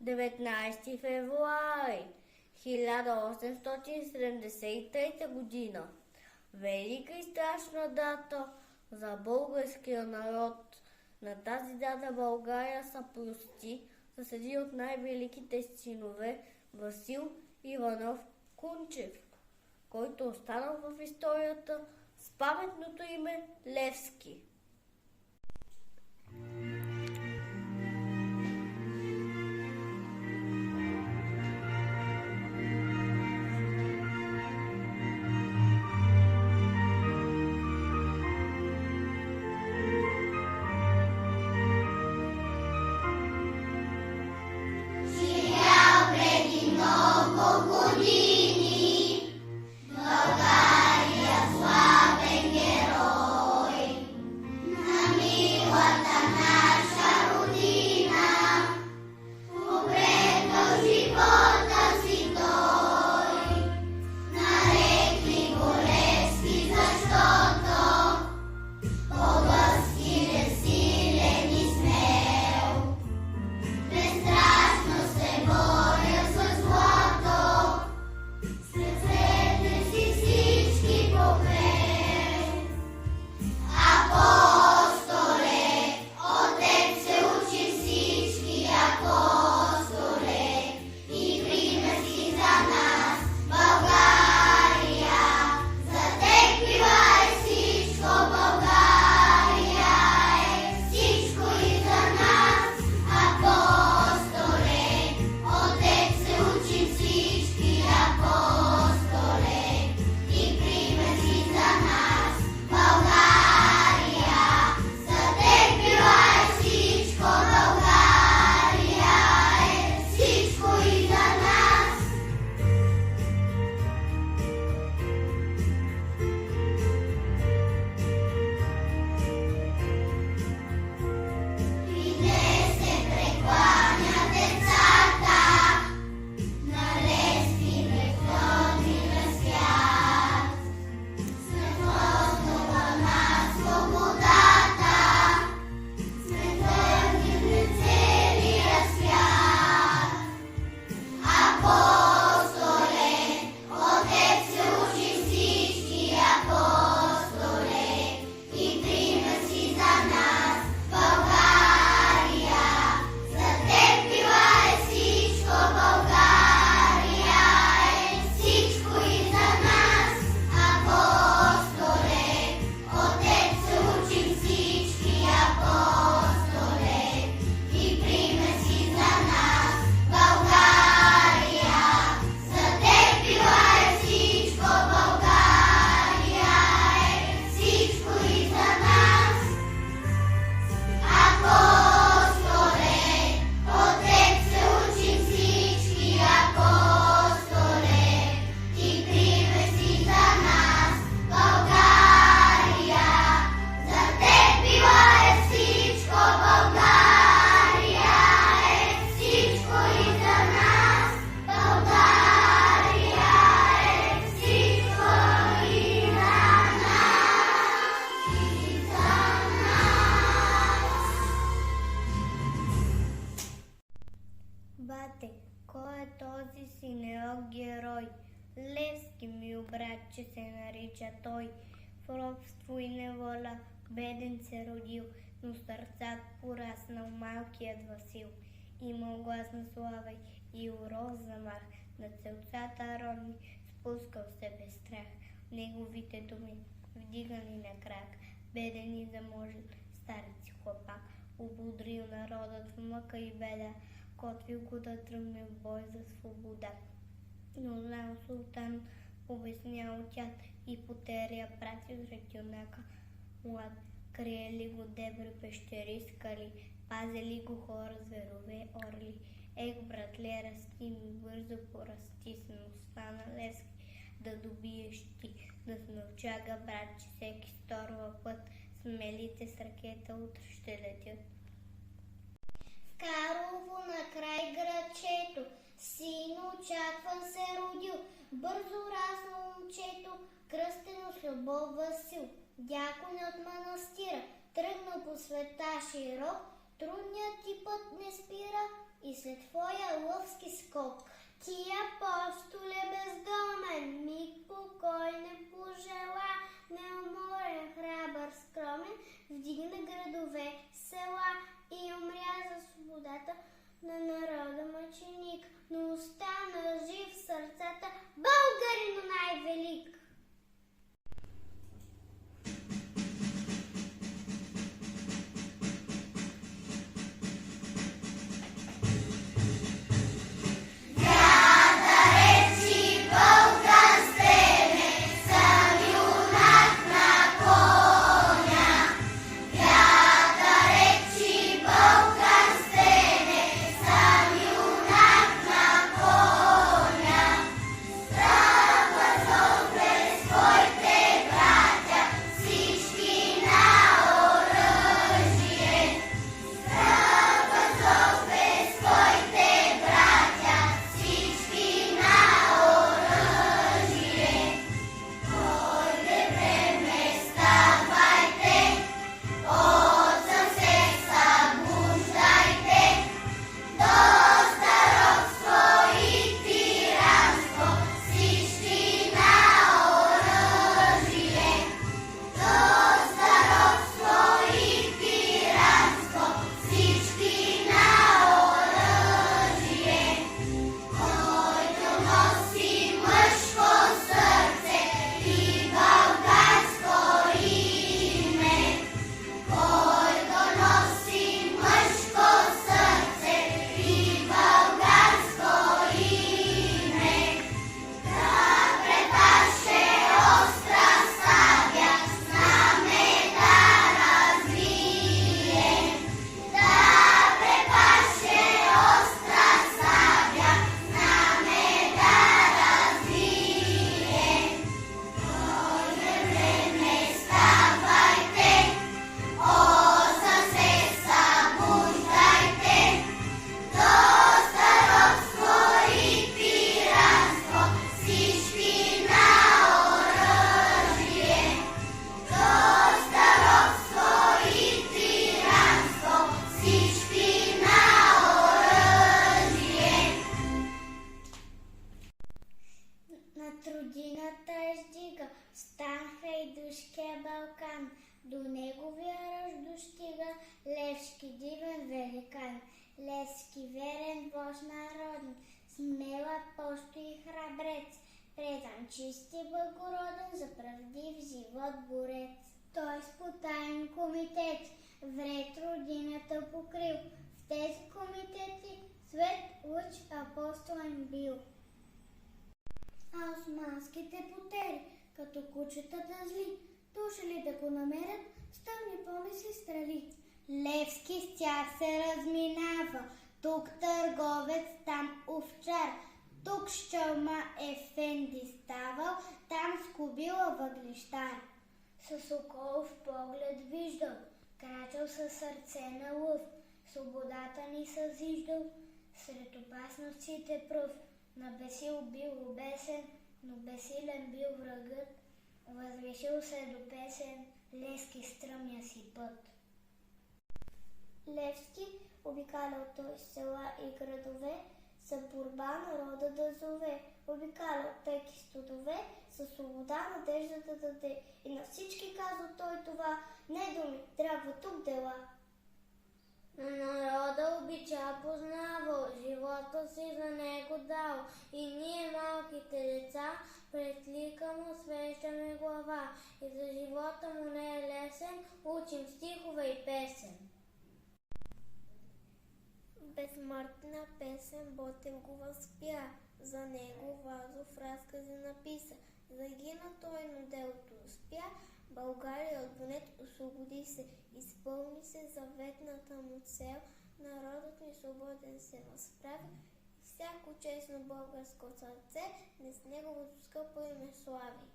19 февруари 1873 година. Велика и страшна дата за българския народ. На тази дата България се прости с един от най-великите синове Васил Иванов Кунчев, който останал в историята с паметното име Левски. Бате, кой е този синеок герой? Левски, мил братче, се нарича той. В робство и неволя беден се родил, но сърцат пораснал малкият Васил. Имал гласна слава и уроз замах, на целцата родни спускал се без страх. Неговите думи вдигани на крак, беден и заможен старец хлапак, ободрил народът в мъка и беда, готвил го да тръгне в бой за свобода. Но знал султан, обяснял тят и потеря пратил сред юнака млад. Криели го дебри пещери скали, пазели го хора, зверове, орли. Ех, братле, расти ми бързо порасти, смелостта на Левски да добиеш ти. Да смълчага, братче, всеки сторва път, смелите с ракета утре ще летят. Карлово на край градчето, син очакван се родил, бързо раснал момчето, кръстено с любов Васил. Дякон от манастира, тръгнал по света широк, трудният ти път не спира, и след твоя лъвски скок. Ти, апостоле бездомен, миг покой не пожела, неуморен, храбър, скромен, вдигна градове, села и умря за свободата на народа мъченик, но остана жив в сърцата българино най-велик. Балкан, до неговия ръж достига Левски дивен великан, Левски верен вожд народен, смел апостол и храбрец, предан чист и благороден, за правдив живот борец. Той с потаен комитет вред родината покрил, в тези комитети свет лъч апостолен бил. А османските потери, като кучетата зли, дошли да го намерят, стъмни помисли стрели. Левски с тях се разминава, тук търговец, там овчар, тук с чалма ефенди ставал, там с кобила въглищар. С окол в поглед виждал, крачал със сърце на лъв, свободата ни съзиждал, сред опасностите пръв, на бесил бил обесен, но бесилен бил врагът, възвишил се до песен, Левски стръмния си път. Левски обикалял той села и градове, за борба народа да зове, обикалял пеки студове, със свобода надеждата да даде. И на всички казал той това, не думи, трябва тук дела. Народа обича познавал, живота си за него дал, и ние малките деца пред лика му свещаме глава, и за живота му не е лесен, учим стихове и песен. Безсмъртна песен Ботев го възпя, за него Вазов разкази написа, загина той, но делото успя, България от гнет освободи се, изпълни се заветната му цел, народът ни свободен се възправи, всяко честно българско сърце днес неговото скъпо име слави.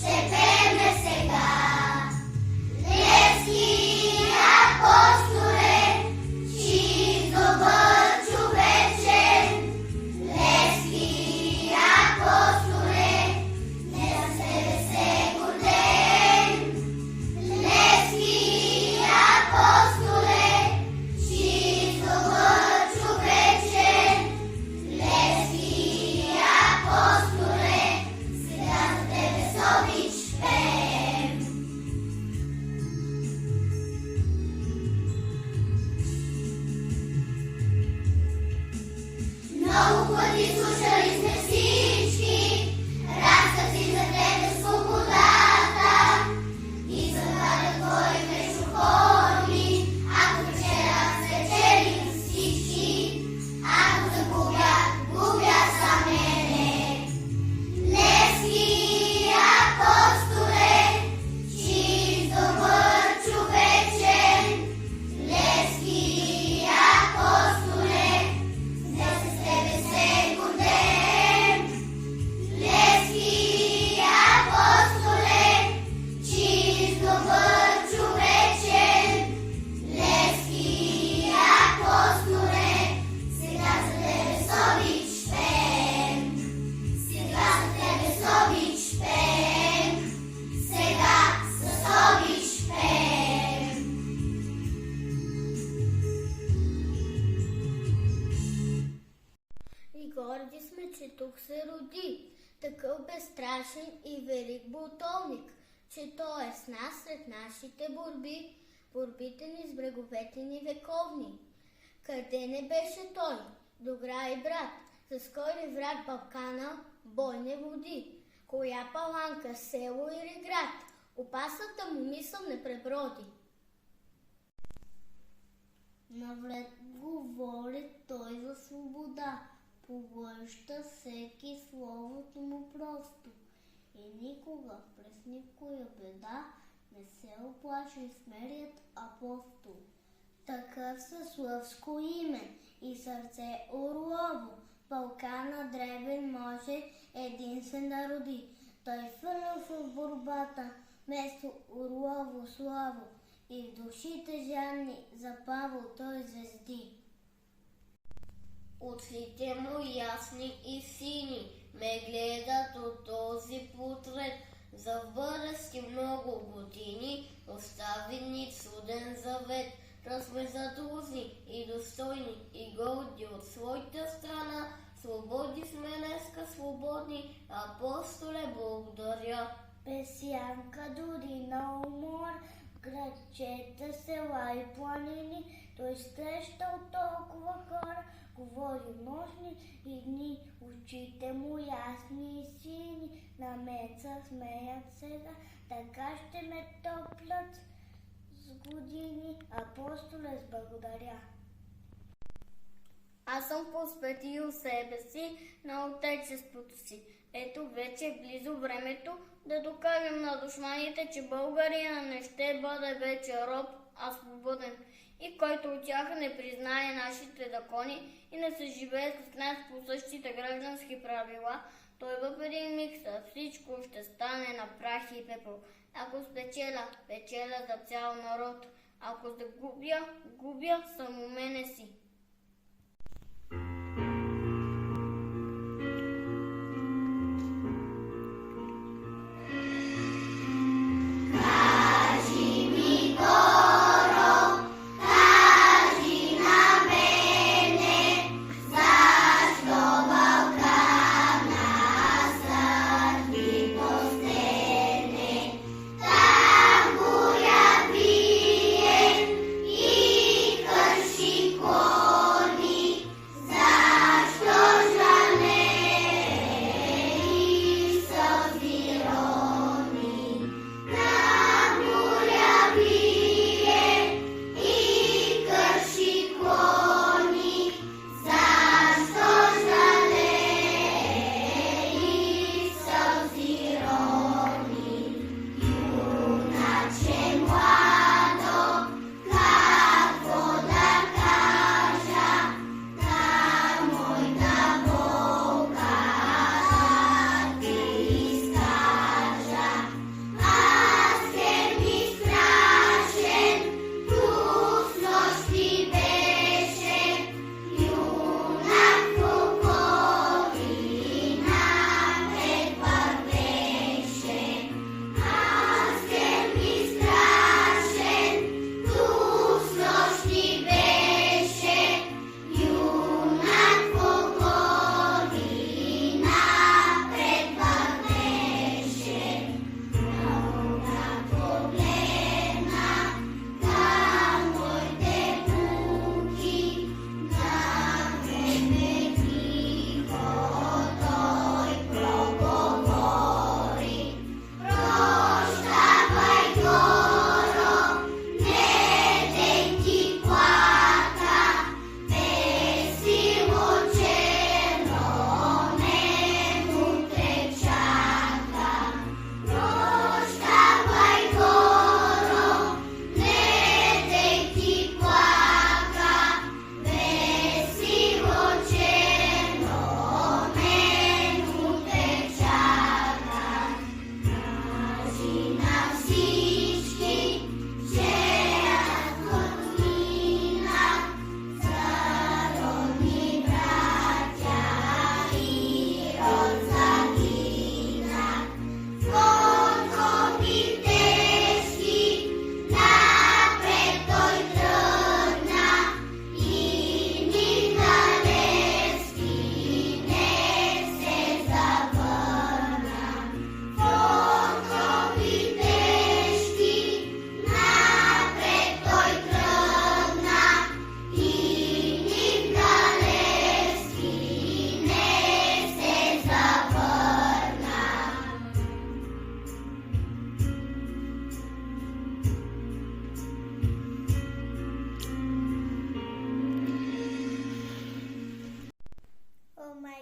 Ще пъти слушали сме всички разкази за тебе свободата и за това твои междуходни. Ако вчера спечелим всички, ако загубя, губя за мене. Левски апостоле, чист добър човечен, Левски апостоле, днес с тебе се гордеем. Левски апостоле, чист добър човечен, Левски апостоле, сега за тебе с обич пеем. Сега за тебе с обич пеем. Сега с обич пеем. И горди сме, че тук се роди такъв безстрашен и велик бунтовник, че той е с нас сред нашите борби, борбите ни с бреговете ни вековни. Къде не беше той, добра и брат, с кой ли враг Балкана бой не води, коя паланка, село или град, опасната му мисъл не преброди. Навред говори той за свобода, поглъща всеки словото му просто. И никога през никоя беда не се оплаши смелият апостол. Такъв със слъвско име и сърце орлово, Балкана дребен може един се народи. Той фърля в борбата вместо орлово славо и в душите жадни запавал той звезди. Очите му ясни и сини ме гледат от този портрет. За в бъдещи много години остави ни чуден завет. Да сме задружни и достойни и горди от своята страна. Свободи сме днеска свободни, апостоле, благодаря. Без сянка дори на умор, градчета, села и планини, той срещал толкова хора, говори нощни и дни, очите му ясни и сини, на мен се смеят сега, така ще ме топлят с години, апостоле, с благодаря. Аз съм посветил себе си на отечеството си. Ето вече е близо времето да докажем на душманите, че българина не ще бъде вече роб, а свободен. И който от тях не признае нашите закони и не се живее с нас по същите граждански правила, той в един миг за всичко ще стане на прах и пепел. Ако спечеля, печеля за цял народ. Ако загубя, губя само мене си. Go!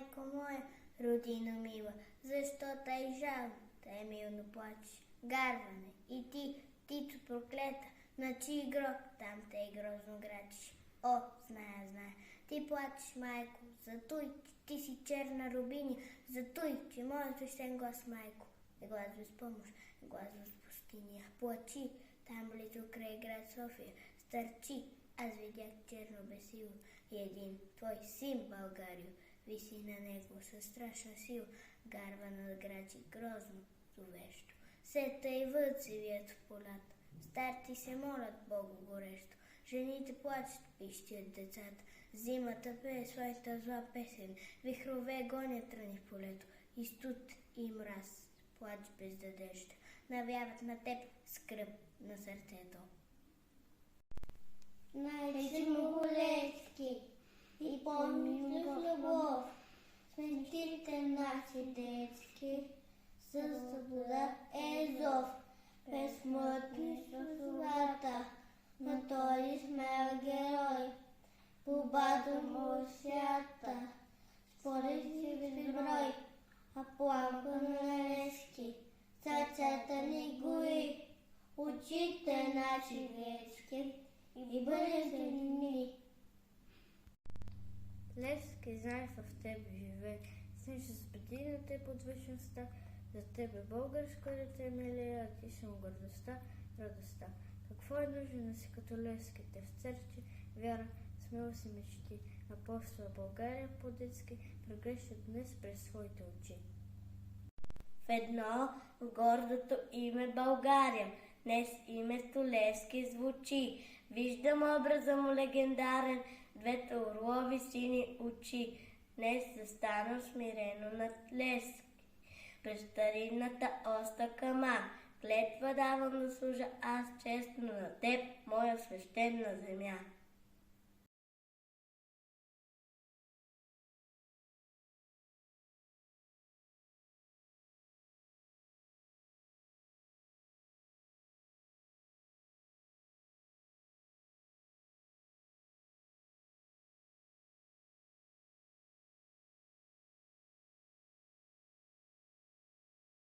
майко моя, родина мила, защо тъй жал, тъй милно плачеш? Гарване, и ти, птицо проклета, на чий гроб там тъй грозно грачиш? О, зная, ти плачеш, майко, за той, че ти си черна рубиня, за той, че моят свещен глас, майко, е глас без помощ, е глас без пустиня. Плачи, там близо край град София, стърчи, аз видях черно бесило и един твой син, Българио, виси на него със страшна сила, гарва над грачи грозно, зловещо. Сета и въд се вият в полята, старци се молят Богу горещо, жените плачат, пищят децата, зимата пее своята зла песен, вихрове гонят рани в полето, и студ и мраз, плач без надежда, навяват на теб скръб на сърцето. Нарече му го Левски и помни в любов, сметите наши детски, със свобода е зов, безсмъртни славата на този смел герой. Борбата му свята, според си безброй, а пламка на Левски сърцата ни гори, очите наши детски и бъдещето ни. Левски, знай в тебе живее, сниш с бедина те под вечността, за тебе българско дете милея, а ти съм гордостта, радостта. Какво е нужно си като Левски, те в църкви, вяра, смело си мечти, апостола България по-детски прегръщат днес през своите очи. В едно гордото име България, днес името Левски звучи. Виждам образа му легендарен, двете орлови сини очи. Днес застанал смирено над Левски, през старинната оста кама. Клетва давам да служа аз честно на теб, моя свещена земя.